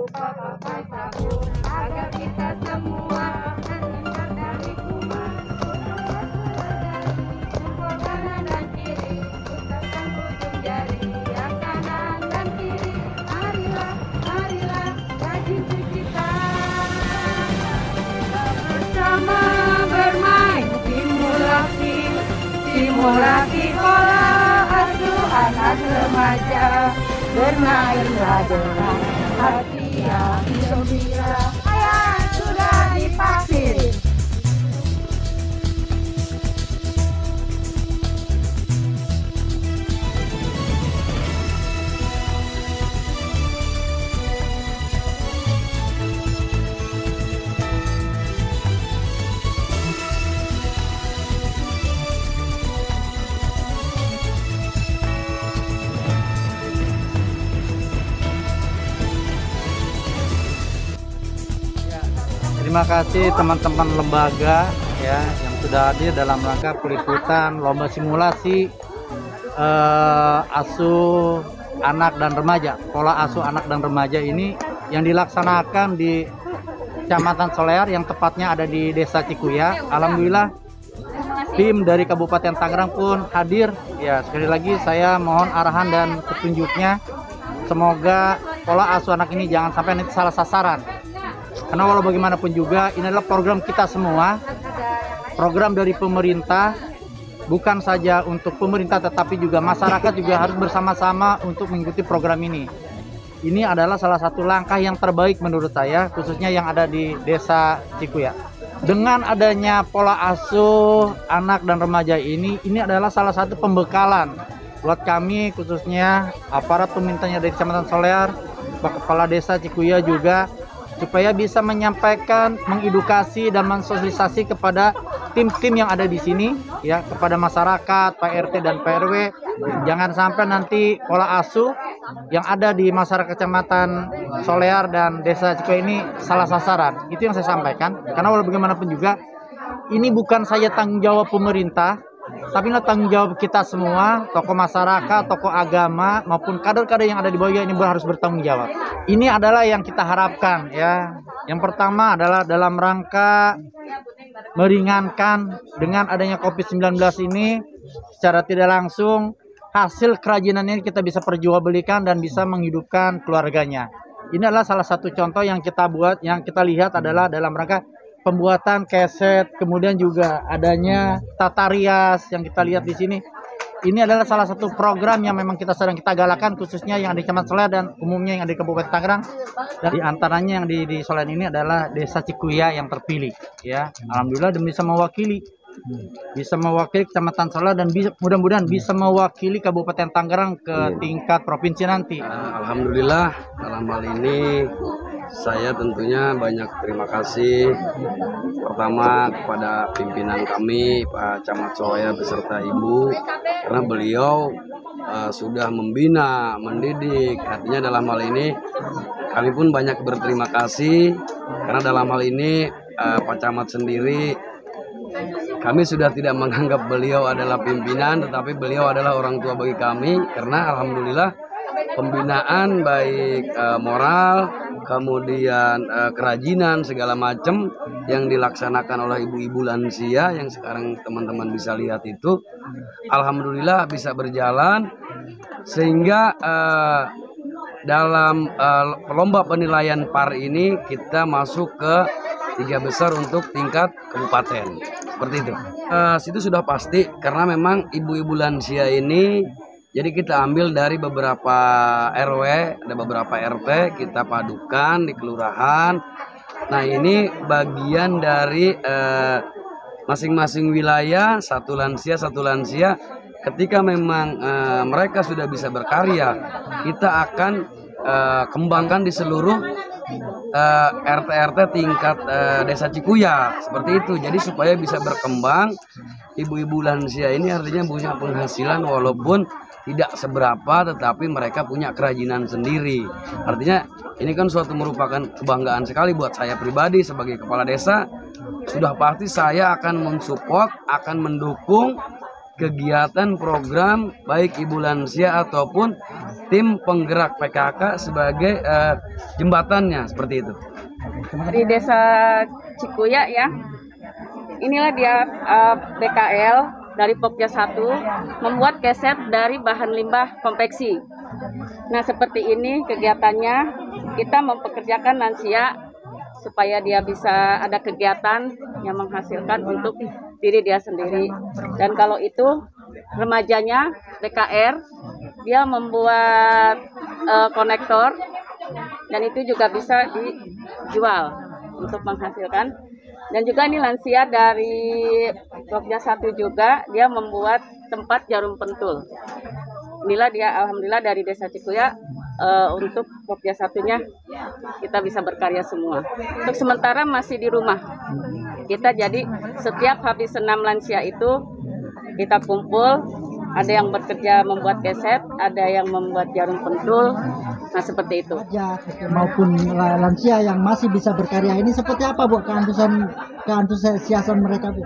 lupa pakai sabun agar kita semua terhindar dari kuman. Jempol kanan dan kiri, usapkan ujung jari yang kanan dan kiri. Marilah, marilah, rajin cuci tangan. Bersama bermain simulasi, simulasi pola asuh anak remaja. Bermainlah dengan hati yang gembira. Ayah sudah divaksin. Terima kasih teman-teman lembaga ya yang sudah hadir dalam rangka peliputan lomba simulasi asuh anak dan remaja, pola asuh anak dan remaja ini yang dilaksanakan di Kecamatan Solear yang tepatnya ada di Desa Cikuya. Alhamdulillah tim dari Kabupaten Tangerang pun hadir. Ya, sekali lagi saya mohon arahan dan petunjuknya. Semoga pola asuh anak ini jangan sampai nanti salah sasaran. Karena walau bagaimanapun juga ini adalah program kita semua, program dari pemerintah, bukan saja untuk pemerintah tetapi juga masyarakat juga harus bersama-sama untuk mengikuti program ini. Ini adalah salah satu langkah yang terbaik menurut saya, khususnya yang ada di Desa Cikuya. Dengan adanya pola asuh anak dan remaja ini adalah salah satu pembekalan buat kami, khususnya aparat pemerintahnya dari Kecamatan Solear, Pak Kepala Desa Cikuya juga, supaya bisa menyampaikan, mengedukasi dan mensosialisasi kepada tim-tim yang ada di sini ya, kepada masyarakat, Pak RT dan Pak RW. Jangan sampai nanti pola asuh yang ada di masyarakat Kecamatan Solear dan Desa Cikuya ini salah sasaran. Itu yang saya sampaikan. Karena walau bagaimanapun juga ini bukan saja tanggung jawab pemerintah, tapi ini tanggung jawab kita semua, tokoh masyarakat, tokoh agama, maupun kader-kader yang ada di bawah ini harus bertanggung jawab. Ini adalah yang kita harapkan ya. Yang pertama adalah dalam rangka meringankan dengan adanya COVID-19 ini secara tidak langsung hasil kerajinan ini kita bisa perjualbelikan dan bisa menghidupkan keluarganya. Ini adalah salah satu contoh yang kita buat, yang kita lihat adalah dalam rangka pembuatan keset, kemudian juga adanya tata rias yang kita lihat di sini. Ini adalah salah satu program yang memang kita sedang kita galakan, khususnya yang di Kecamatan Solear dan umumnya yang ada di Kabupaten Tangerang. Dan di antaranya yang di Solear ini adalah Desa Cikuya yang terpilih. Ya, alhamdulillah dan bisa mewakili Kecamatan Solear dan mudah-mudahan bisa mewakili Kabupaten Tangerang ke tingkat provinsi nanti. Alhamdulillah dalam hal ini saya tentunya banyak terima kasih pertama kepada pimpinan kami Pak Camat Solear beserta Ibu, karena beliau sudah membina, mendidik. Artinya dalam hal ini kami pun banyak berterima kasih, karena dalam hal ini Pak Camat sendiri, kami sudah tidak menganggap beliau adalah pimpinan, tetapi beliau adalah orang tua bagi kami, karena alhamdulillah pembinaan baik moral, kemudian kerajinan segala macam yang dilaksanakan oleh ibu-ibu lansia yang sekarang teman-teman bisa lihat itu, alhamdulillah bisa berjalan sehingga dalam lomba penilaian PAR ini kita masuk ke 3 besar untuk tingkat kabupaten, seperti itu. Situ sudah pasti karena memang ibu-ibu lansia ini, jadi kita ambil dari beberapa RW, ada beberapa RT, kita padukan di kelurahan. Nah ini bagian dari masing-masing wilayah, satu lansia. Ketika memang mereka sudah bisa berkarya, kita akan kembangkan di seluruh RT-RT tingkat Desa Cikuya, seperti itu. Jadi supaya bisa berkembang, ibu-ibu lansia ini artinya punya penghasilan walaupun tidak seberapa, tetapi mereka punya kerajinan sendiri. Artinya ini kan suatu merupakan kebanggaan sekali buat saya pribadi sebagai kepala desa. Sudah pasti saya akan mensupport, akan mendukung kegiatan program baik ibu lansia ataupun tim penggerak PKK sebagai jembatannya seperti itu. Di Desa Cikuya ya, inilah dia BKL dari Pokja 1 membuat keset dari bahan limbah konveksi. Nah seperti ini kegiatannya, kita mempekerjakan lansia supaya dia bisa ada kegiatan yang menghasilkan untuk diri dia sendiri. Dan kalau itu remajanya BKR, dia membuat konektor dan itu juga bisa dijual untuk menghasilkan. Dan juga ini lansia dari Pokja 1 juga, dia membuat tempat jarum pentul. Inilah dia, alhamdulillah dari Desa Cikuya, untuk Pokja 1-nya kita bisa berkarya semua. Untuk sementara masih di rumah. Kita jadi setiap habis senam lansia itu kita kumpul, ada yang bekerja membuat keset, ada yang membuat jarum pentul. Nah seperti itu. Maupun lansia yang masih bisa berkarya ini seperti apa Bu keantusiasan mereka Bu?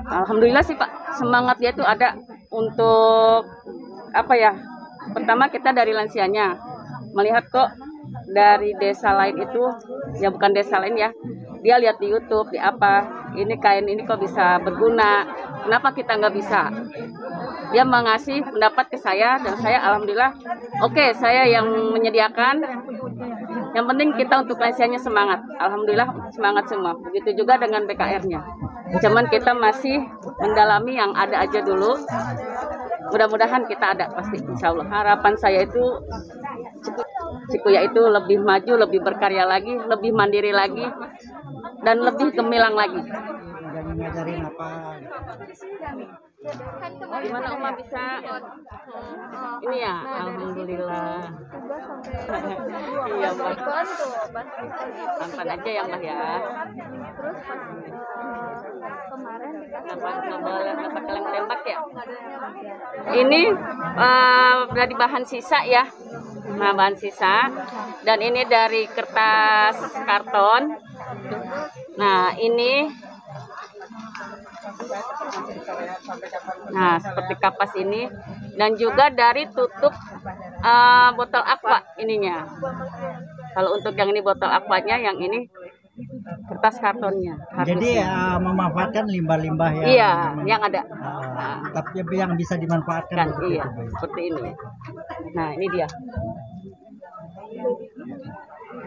Alhamdulillah sih Pak, semangatnya itu ada untuk apa ya? Pertama kita dari lansianya melihat kok dari desa lain itu, ya bukan desa lain ya, dia lihat di YouTube, di apa, ini kain ini kok bisa berguna, kenapa kita nggak bisa? Dia mengasih pendapat ke saya dan saya alhamdulillah, oke, saya yang menyediakan. Yang penting kita untuk lansianya semangat, alhamdulillah semangat semua. Begitu juga dengan BKR-nya. Cuman kita masih mendalami yang ada aja dulu. Mudah-mudahan kita ada pasti, insya Allah. Harapan saya itu Cikuya itu lebih maju, lebih berkarya lagi, lebih mandiri lagi, dan lebih gemilang lagi. Ngajarin apa? Gimana Oma bisa? Ini ya, alhamdulillah. Iya Mbak. Tampan aja ya Mbak ya. Dapat kaleng tembak ya. Ini dari bahan sisa ya. Nah bahan sisa. Dan ini dari kertas karton. Nah ini. Nah seperti kapas ini. Dan juga dari tutup botol aqua ininya. Kalau untuk yang ini botol aquanya, yang ini kertas kartonnya. Jadi memanfaatkan limbah-limbah yang iya, yang ada. Tapi yang bisa dimanfaatkan. Kan, iya, seperti ini. Nah ini dia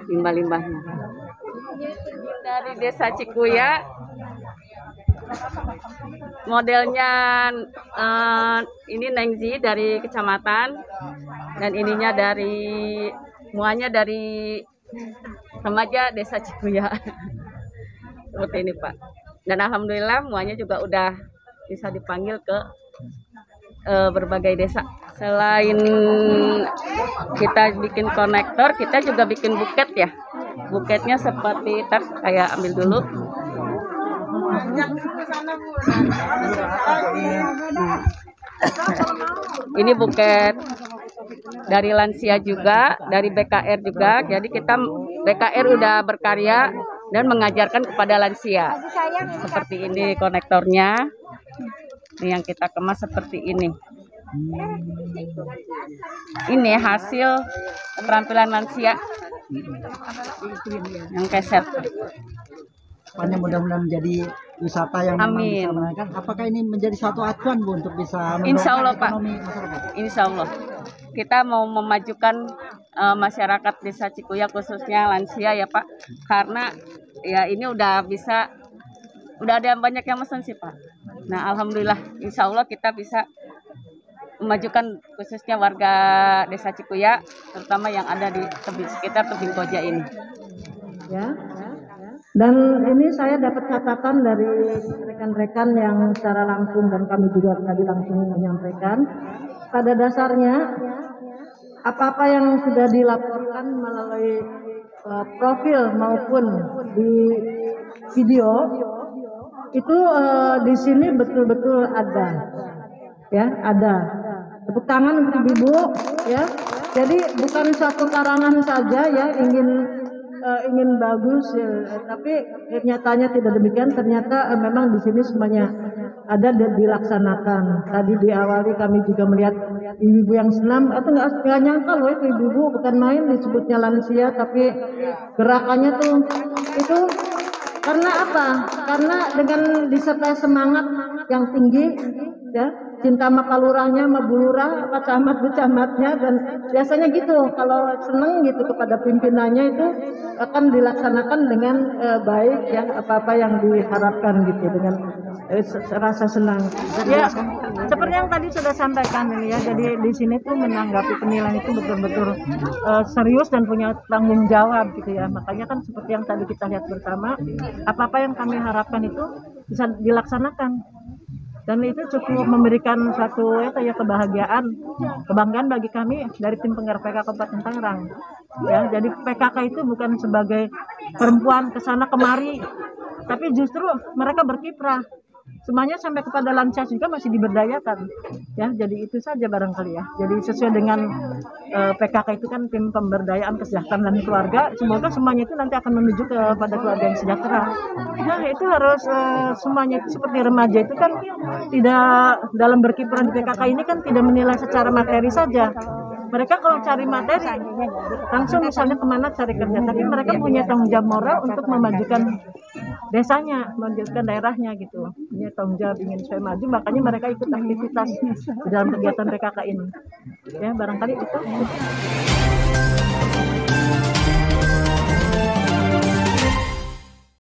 limbah-limbahnya dari Desa Cikuya. Modelnya ini Nengzi dari kecamatan, dan ininya dari semuanya dari remaja Desa Cikuya. Seperti ini Pak. Dan alhamdulillah semuanya juga udah bisa dipanggil ke berbagai desa. Selain kita bikin konektor, kita juga bikin buket ya. Buketnya seperti kayak ambil dulu. Ini buket dari lansia juga, dari BKR juga. Jadi kita BKR udah berkarya dan mengajarkan kepada lansia. Seperti ini konektornya. Ini yang kita kemas seperti ini. Ini hasil keterampilan lansia yang keset. Hanya mudah-mudahan menjadi wisata yang memang Amin. bisa menaikkan. Apakah ini menjadi suatu acuan Bu untuk bisa Insya Allah Pak, ekonomi masyarakat? Insya Allah kita mau memajukan masyarakat Desa Cikuya khususnya lansia ya Pak, karena ya ini udah ada banyak yang mesen sih Pak. Nah alhamdulillah Insya Allah kita bisa memajukan khususnya warga Desa Cikuya, terutama yang ada di sekitar tebing koja ini. Ya. Dan ini saya dapat catatan dari rekan-rekan yang secara langsung dan kami juga tadi langsung menyampaikan. Pada dasarnya apa-apa yang sudah dilaporkan melalui profil maupun di video itu di sini betul-betul ada, ya ada. Tepuk tangan untuk Ibu, ya. Jadi bukan satu karangan saja ya ingin bagus, ya, tapi nyatanya tidak demikian. Ternyata memang di sini semuanya ada dilaksanakan. Tadi diawali kami juga melihat ibu-ibu yang senam, atau nggak nyangka loh itu ibu-ibu bukan main disebutnya lansia, tapi gerakannya tuh itu karena apa? Karena dengan disertai semangat yang tinggi, ya, cinta sama kalurahnya, sama bulurah, apa camat becamatnya, dan biasanya gitu kalau seneng gitu kepada pimpinannya itu akan dilaksanakan dengan baik, ya, apa-apa yang diharapkan gitu dengan rasa senang. Ya, seperti yang tadi sudah sampaikan ini ya. Jadi di sini tuh menanggapi penilaian itu betul-betul serius dan punya tanggung jawab gitu ya. Makanya kan seperti yang tadi kita lihat bersama, apa-apa yang kami harapkan itu bisa dilaksanakan. Dan itu cukup memberikan suatu kebahagiaan, kebanggaan bagi kami dari tim penggerak PKK Kabupaten Tangerang. Ya, jadi PKK itu bukan sebagai perempuan kesana kemari, tapi justru mereka berkiprah. Semuanya sampai kepada lansia juga masih diberdayakan. Ya, jadi itu saja barangkali ya. Jadi sesuai dengan PKK itu kan tim pemberdayaan kesejahteraan dan keluarga. Semoga semuanya itu nanti akan menuju kepada keluarga yang sejahtera. Nah, itu harus semuanya itu seperti remaja itu kan tidak dalam berkiprah di PKK ini kan tidak menilai secara materi saja. Mereka kalau cari materi langsung misalnya kemana cari kerja, tapi mereka punya tanggung jawab moral untuk memajukan desanya, memajukan daerahnya gitu. Punya tanggung jawab ingin supaya maju, makanya mereka ikut aktivitas di dalam kegiatan PKK ini. Ya, barangkali itu.